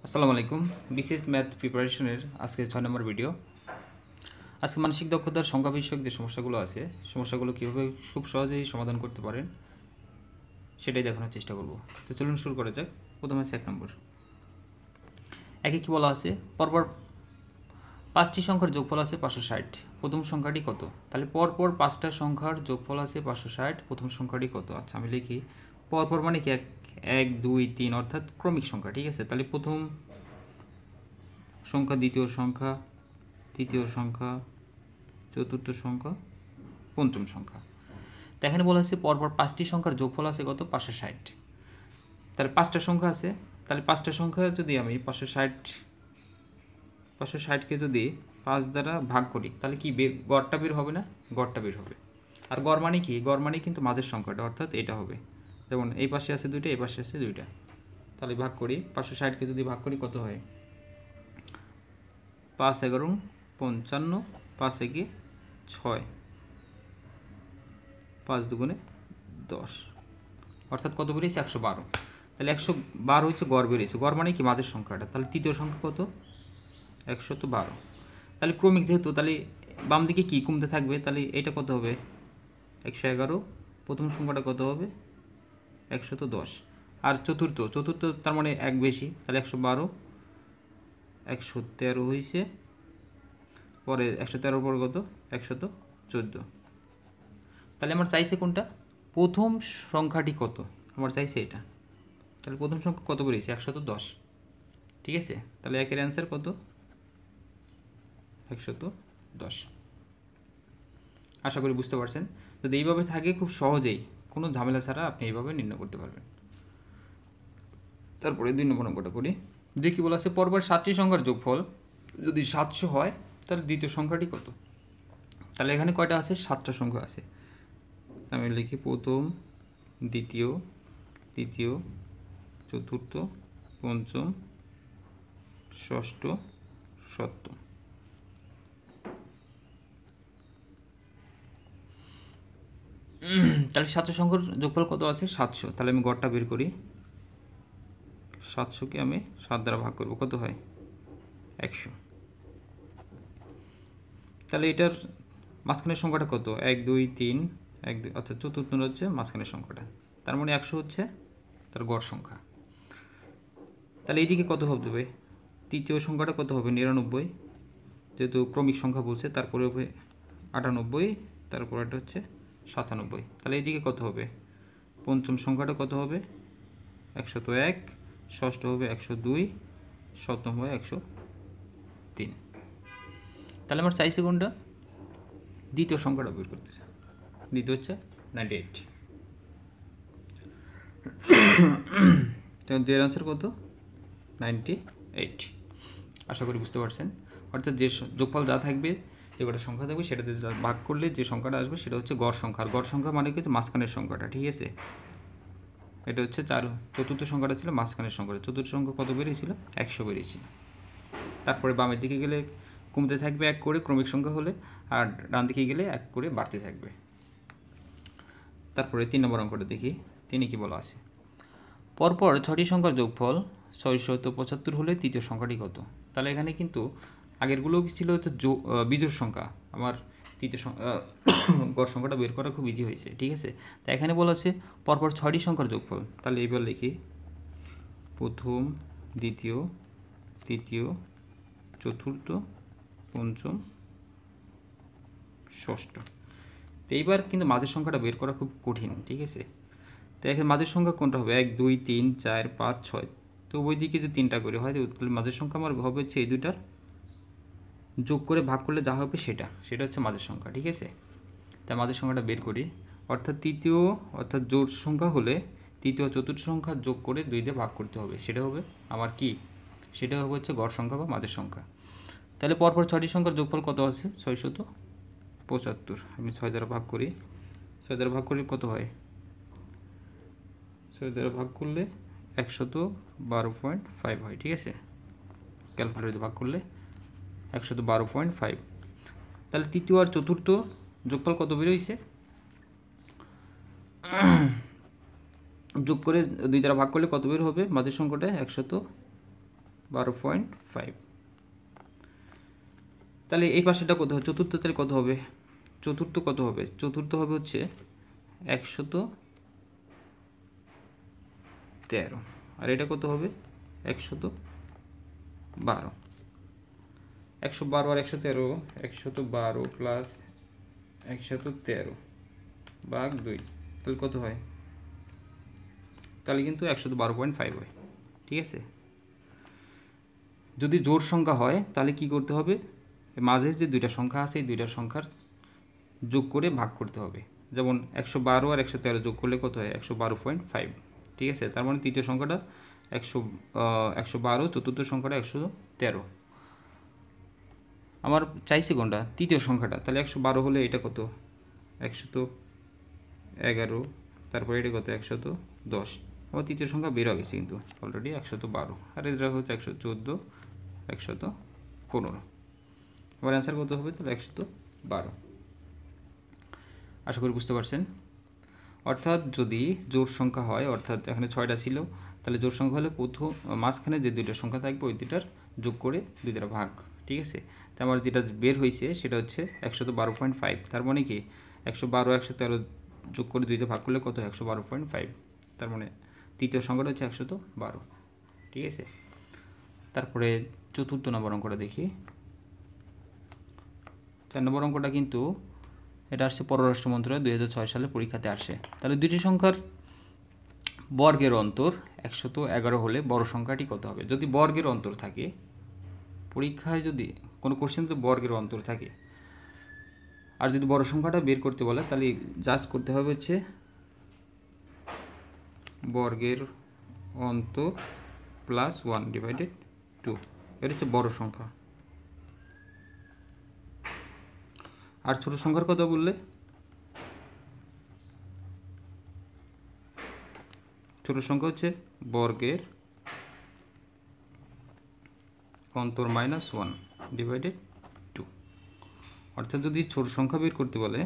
আসসালামু আলাইকুম। BCS math প্রিপারেশনের আজকে 6 নম্বর ভিডিও। আজকে মানসিক দক্ষতার সংখ্যা বিষয়ক যে সমস্যাগুলো আছে, সমস্যাগুলো কীভাবে খুব সহজেই সমাধান করতে পারেন সেটাই দেখানোর চেষ্টা করব। তো চলুন শুরু করা যাক। প্রথমে আছে 1 নম্বর। একে কী বলা আছে? পরপর 5টি সংখ্যার যোগফল আছে 560। প্রথম সংখ্যাটি কত? তাহলে পরপর 5টা সংখ্যার যোগফল আছে 560, প্রথম সংখ্যাটি কত? আচ্ছা, আমি লিখি পরপর মানে কি 1 2 3 অর্থাৎ ক্রমিক সংখ্যা, ঠিক আছে? তাহলে প্রথম সংখ্যা, দ্বিতীয় সংখ্যা, তৃতীয় সংখ্যা, চতুর্থ সংখ্যা, পঞ্চম সংখ্যা। তো এখানে বলা হচ্ছে পরপর 5টি সংখ্যার যোগফল আছে কত? 560। তাহলে 5টা সংখ্যা আছে, তাহলে 5টা সংখ্যা যদি আমি 560কে যদি 5 দ্বারা ভাগ করি তাহলে কি গড়টা বের হবে না? গড়টা বের হবে। আর গড় মানে কি? গড় মানে কিন্তু মাঝের সংখ্যাটা, অর্থাৎ এটা হবে। যেমন এই পাশে আছে 2টা, এই পাশে আছে 2টা। তাহলে ভাগ করি, 560কে যদি ভাগ করি কত হয়? 5 11 55, 5 একে 6, 5 দুগুণে 10, অর্থাৎ কত বেরিয়েছে? 112। তাহলে 112 হচ্ছে গড় বেরিয়েছে। গড় মানে কি? মাঝের সংখ্যাটা। তাহলে তৃতীয় সংখ্যা কত? 112। তাহলে ক্রমিক যেহেতু, তাহলে বাম দিকে কি কমতে থাকবে? তাহলে এটা কত হবে? 111। প্রথম সংখ্যাটা কত হবে? 110। আর চতুর্থ তার মানে এক বেশি, তাহলে 112, 113 হয়েছে। পরে 113 পর কত? 114। তাহলে আমার চাইছে কোনটা? প্রথম সংখ্যাটি কত? আমার চাইছে এটা। তাহলে প্রথম সংখ্যা কত বেরিয়েছে? 110, ঠিক আছে? তাহলে একের অ্যান্সার কত? 110। আশা করি বুঝতে পারছেন। যদি এইভাবে থাকে খুব সহজেই, কোনো ঝামেলা ছাড়া আপনি এইভাবে নির্ণয় করতে পারবেন। তারপরে 2 নম্বর অঙ্কটা করি। দেখি বলা আছে পরপর 7টি সংখ্যার যোগফল যদি 700 হয় তাহলে দ্বিতীয় সংখ্যাটি কত? তাহলে এখানে কয়টা আছে? 7টা সংখ্যা আছে। আমি লিখি প্রথম, দ্বিতীয়, তৃতীয়, চতুর্থ, পঞ্চম, ষষ্ঠ, সপ্তম। তাহলে 700 সংখ্যার যোগফল কত আছে? 700। তাহলে আমি গড়টা বের করি। 700কে আমি 7 দ্বারা ভাগ করব, কত হয়? 100। তাহলে এটার মাঝখানের সংখ্যাটা কত? 1 2 3 1 2, অর্থাৎ চতুর্থ হচ্ছে মাঝখানের সংখ্যাটা। তার মানে 100 হচ্ছে তার গড় সংখ্যা। তাহলে এইদিকে কত হবে? তৃতীয় সংখ্যাটা কত হবে? 99, যেহেতু ক্রমিক সংখ্যা বলছে। তারপরে হবে 98, তারপর এটা হচ্ছে 97। তাহলে এইদিকে কত হবে? পঞ্চম সংখ্যাটা কত হবে? 101, ষষ্ঠ হবে 102, সপ্তম হবে 103। তাহলে আমার চাইছে কোনটা? দ্বিতীয় সংখ্যাটা বের করতেছে। দ্বিতীয় হচ্ছে 98। তাহলে এর আনসার কত? 98। আশা করি বুঝতে পারছেন। অর্থাৎ যে যোগফল যা থাকবে, যে কটা সংখ্যা থাকবে সেটাতে ভাগ করলে যে সংখ্যাটা আসবে সেটা হচ্ছে গড় সংখ্যা। আর গড় সংখ্যা মানে কি? মাঝখানের সংখ্যাটা, ঠিক আছে? এটা হচ্ছে চতুর্থ সংখ্যাটা ছিল মাঝখানের সংখ্যাটা। চতুর্থ সংখ্যা কত বেরিয়েছিল? 100 বেরিয়েছিল। তারপরে বামের দিকে গেলে কমতে থাকবে 1 করে ক্রমিক সংখ্যা হলে, আর ডান দিকে গেলে 1 করে বাড়তে থাকবে। তারপরে 3 নম্বর অঙ্কটা দেখি। তিনি কি বলা আছে? পরপর 6টি সংখ্যার যোগফল 675 হলে তৃতীয় সংখ্যাটি কত? তাহলে এখানে কিন্তু আগেরগুলো ছিল হচ্ছে বিজোড় সংখ্যা। আমার তৃতীয় গড় সংখ্যাটা বের করা খুব ইজি হয়েছে, ঠিক আছে? তা এখানে বলা আছে পরপর 6টি সংখ্যার যোগফল। তাহলে এবার লিখি প্রথম, দ্বিতীয়, তৃতীয়, চতুর্থ, পঞ্চম, ষষ্ঠ। তো এইবার কিন্তু মাঝের সংখ্যাটা বের করা খুব কঠিন, ঠিক আছে? তো এখানে মাঝের সংখ্যা কোনটা হবে? 1 2 3 4 5 6। তো ওই দিকে যে 3টা করে হয়, তাহলে মাঝের সংখ্যা আমার হবে হচ্ছে এই দুইটার যোগ করে ভাগ করলে যা হবে সেটা হচ্ছে মাঝের সংখ্যা, ঠিক আছে? তাই মাঝের সংখ্যাটা বের করি। অর্থাৎ জোড় সংখ্যা হলে তৃতীয় চতুর্থ সংখ্যা যোগ করে 2 দিয়ে ভাগ করতে হবে। সেটা হবে আমার কি? সেটা হবে হচ্ছে গড় সংখ্যা বা মাঝের সংখ্যা। তাহলে পরপর 6টি সংখ্যার যোগফল কত আছে? 675। আমি 6 দ্বারা ভাগ করি। 6 দ্বারা ভাগ করলে কত হয়? 6 দ্বারা ভাগ করলে 112.5 হয়, ঠিক আছে? ক্যালকুলেটরে ভাগ করলে 112.5। তাহলে তৃতীয় আর চতুর্থ যোগফল কত বেরোইছে? যোগ করে 2 দ্বারা ভাগ করলে কত বের হবে? মাঝের সংখ্যাটা 12.5। তাহলে এই পাশেটা কত হবে? চতুর্থ তাহলে কত হবে? চতুর্থ কত হবে? চতুর্থ হবে হচ্ছে 113, আর এটা কত হবে? 112। 112 আর 113, 112 প্লাস 113 ভাগ 2, তাহলে কত হয়? তাহলে কিন্তু 112.5 হয়। ঠিক আছে, যদি জোড় সংখ্যা হয় তাহলে কি করতে হবে? মাঝের যে দুইটা সংখ্যা আছে এই দুইটা সংখ্যার যোগ করে ভাগ করতে হবে। যেমন 112 আর 113 যোগ করলে কত হয়? 112.5। ঠিক আছে, তার মানে তৃতীয় সংখ্যাটা 112, চতুর্থ সংখ্যাটা 113। আমার চাইছে কোনটা? তৃতীয় সংখ্যাটা। তাহলে 112 হলে এটা কত? 111, তারপরে এটা কত? 110। আমার তৃতীয় সংখ্যা বের হয়ে গেছে কিন্তু অলরেডি 112, আর এটা হচ্ছে 114, 115। আমার অ্যান্সার কত হবে? তাহলে 112। আশা করি বুঝতে পারছেন। অর্থাৎ যদি জোড় সংখ্যা হয়, অর্থাৎ এখানে 6টা ছিল, তাহলে জোড় সংখ্যা হলে প্রথম মাঝখানে যে দুইটা সংখ্যা থাকবে ওই দুইটার যোগ করে দুই দ্বারা ভাগ। ঠিক আছে, তো আমার যেটা বের হয়েছে সেটা হচ্ছে 112.5। তার মানে কি 112, 113 যোগ করে দুইটা ভাগ করলে কত? 112.5। তার মানে তৃতীয় সংখ্যাটা হচ্ছে 112। ঠিক আছে, তারপরে চতুর্থ নম্বর অঙ্কটা দেখি। 4 নম্বর অঙ্কটা কিন্তু এটা আসছে পররাষ্ট্র মন্ত্রণালয় 2006 সালে পরীক্ষাতে আসে। তাহলে দুইটি সংখ্যার বর্গের অন্তর 111 হলে বড় সংখ্যাটি কত হবে? যদি বর্গের অন্তর থাকে, পরীক্ষায় যদি কোনো কোশ্চেন তো বর্গের অন্তর থাকে, আর যদি বড় সংখ্যাটা বের করতে বলে তাহলে জাস্ট করতে হবে হচ্ছে বর্গের অন্তর প্লাস 1/2, এটা হচ্ছে বড় সংখ্যা। আর ছোট সংখ্যার কথা বললে ছোট সংখ্যা হচ্ছে বর্গের অন্তর -1/2। অর্থাৎ যদি ছোট সংখ্যা বের করতে বলে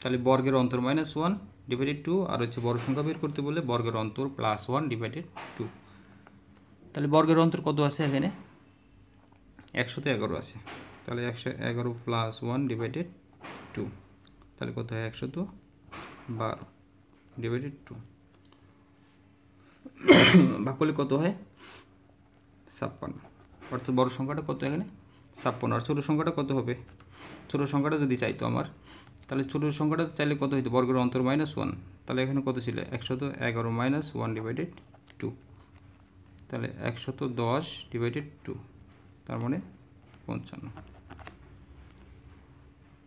তাহলে বর্গের অন্তর -1/2, আর হচ্ছে বড় সংখ্যা বের করতে বলে বর্গের অন্তর +1/2। তাহলে বর্গের অন্তর কত আছে এখানে? 111 আছে। তাহলে 111 + 1/2, তাহলে কত হয়? 112/2 ভাগ করলে কত হয়? 56। অর্থাৎ বড় সংখ্যাটা কত এখানে? 56। আর ছোটো সংখ্যাটা কত হবে? ছোটো সংখ্যাটা যদি চাইতো আমার, তাহলে ছোটো সংখ্যাটা চাইলে কত হইতো? বর্গের অন্তর -1, তাহলে এখানে কত ছিল? 111 - 1/2, তাহলে 110/2, তার মানে 55।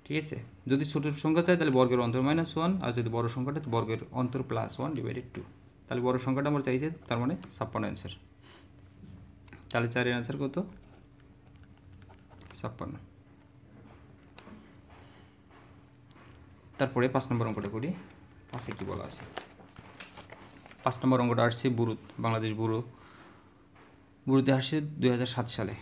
ঠিক আছে, যদি ছোটো সংখ্যা চাই তাহলে বর্গের অন্তর -1, আর যদি বড় সংখ্যাটা তো বর্গের অন্তর +1/2। তাহলে বড় সংখ্যাটা আমার চাইছে, তার মানে 56 অ্যান্সার। তাহলে 4-এর অ্যান্সার কত? 56। তারপরে 5 নম্বর অঙ্কটা করি। 5-এ কি বলা আছে? 5 নম্বর অঙ্কটা আসছে ব্যুরো, বাংলাদেশ ব্যুরোতে আসছে 2007 সালে।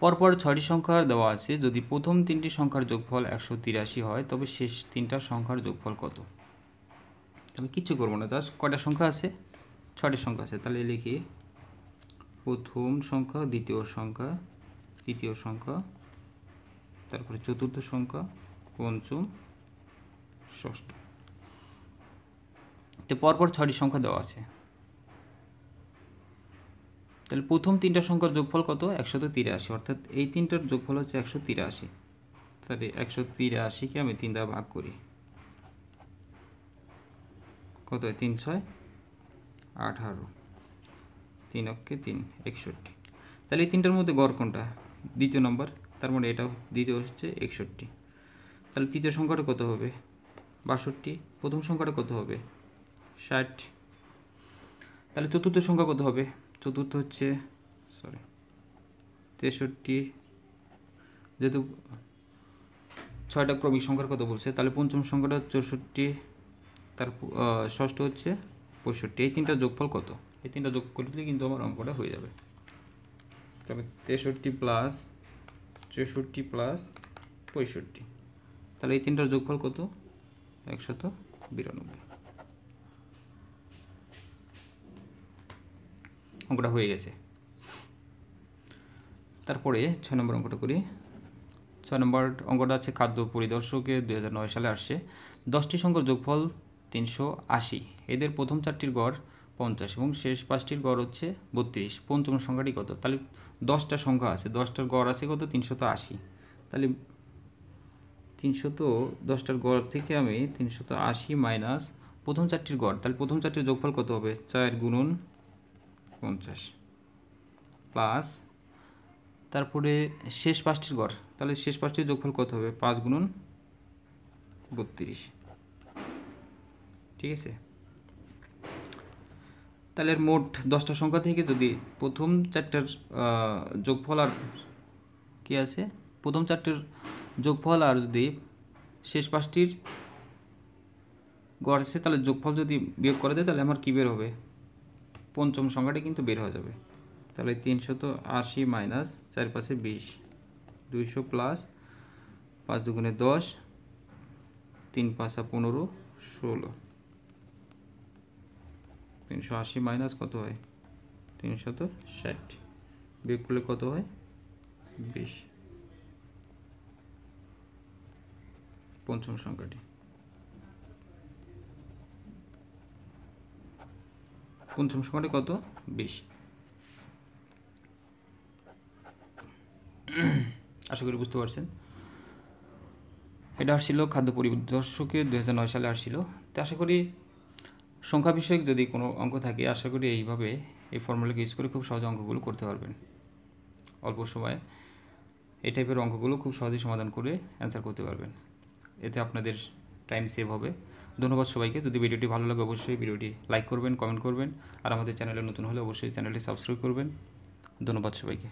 পরপর 6টি সংখ্যা দেওয়া আছে। যদি প্রথম 3টি সংখ্যার যোগফল 183 হয় তবে শেষ 3টা সংখ্যার যোগফল কত? আমি কিচ্ছু করবো না, জাস্ট কয়টা সংখ্যা আছে? 6টি সংখ্যা আছে। তাহলে লিখি প্রথম সংখ্যা, দ্বিতীয় সংখ্যা, তৃতীয় সংখ্যা, তারপরে চতুর্থ সংখ্যা, পঞ্চম, ষষ্ঠ। তো পরপর 6টি সংখ্যা দেওয়া আছে। তাহলে প্রথম 3টা সংখ্যার যোগফল কত? 183, অর্থাৎ এই 3টার যোগফল হচ্ছে 183। তাহলে 183কে আমি 3 দ্বারা ভাগ করি, কত হয়? 3 × 6 = 18, 3 অক্ষে 3, 61। তাহলে এই 3টার মধ্যে গড় কোনটা? দ্বিতীয় নম্বর, তার মানে এটা দ্বিতীয় হচ্ছে 61। তাহলে তৃতীয় সংখ্যাটা কত হবে? 62। প্রথম সংখ্যাটা কত হবে? 60। তাহলে চতুর্থ সংখ্যা কত হবে? চতুর্থ হচ্ছে 63। যেহেতু 6টা ক্রমিক সংখ্যার কথা বলছে, তাহলে পঞ্চম সংখ্যাটা 64, তার ষষ্ঠ হচ্ছে 65। এই 3টার যোগফল কত? এই 3টা যোগ করলে কিন্তু আমার অঙ্কটা হয়ে যাবে। তবে 63 + 64 + 65, তাহলে এই 3টার যোগফল কত? 192। অঙ্কটা হয়ে গেছে। তারপরে 6 নম্বর অঙ্কটা করি। 6 নম্বর অঙ্কটা আছে খাদ্য পরিদর্শকে 2009 সালে আসছে। 10টি সংখ্যার যোগফল 380, এদের প্রথম 4টির গড় 50 এবং শেষ 5টির গড় হচ্ছে 32। পঞ্চম সংখ্যাটি কত? তাহলে 10টা সংখ্যা আছে, 10টার গড় আছে কত? 380। তাহলে 10টার গড় থেকে আমি 380 মাইনাস প্রথম 4টির গড়, তাহলে প্রথম 4টির যোগফল কত হবে? 4 গুণন 50 প্লাস তারপরে শেষ 5টির গড়, তাহলে শেষ 5টির যোগফল কত হবে? 5 গুণন 32। ঠিক আছে, তাহলে মোট 10টা সংখ্যা থেকে যদি প্রথম 4টার যোগফল আর কি আছে, প্রথম 4টির যোগফল আর যদি শেষ 5টির গড় আছে, তাহলে যোগফল যদি বিয়োগ করে দেয় তাহলে আমার কী বের হবে? পঞ্চম সংখ্যাটি কিন্তু বের হয়ে যাবে। তাহলে 380 মাইনাস 4 5 20, 200 প্লাস 5 দুগুণে 10, 3 5 15, 16। 380 মাইনাস কত হয়? 360, বিয়োগ করলে কত হয়? 20। পঞ্চম সংখ্যাটি, পঞ্চম সংখ্যাটি কত? 20। আশা করি বুঝতে পারছেন। এটা আসছিল খাদ্য পরিদর্শকে 2009 সালে আসছিল। তো আশা করি সংখ্যা বিষয়ক যদি কোনো অঙ্ক থাকে, আশা করি এইভাবে এই ফর্মুলাকে ইউজ করে খুব সহজে অঙ্কগুলো করতে পারবেন। অল্প সময়ে এই টাইপের অঙ্কগুলো খুব সহজেই সমাধান করে অ্যান্সার করতে পারবেন। এতে আপনাদের টাইম সেভ হবে। ধন্যবাদ সবাইকে। যদি ভিডিওটি ভালো লাগে অবশ্যই ভিডিওটি লাইক করবেন, কমেন্ট করবেন, আর আমাদের চ্যানেলে নতুন হলে অবশ্যই চ্যানেলটি সাবস্ক্রাইব করবেন। ধন্যবাদ সবাইকে।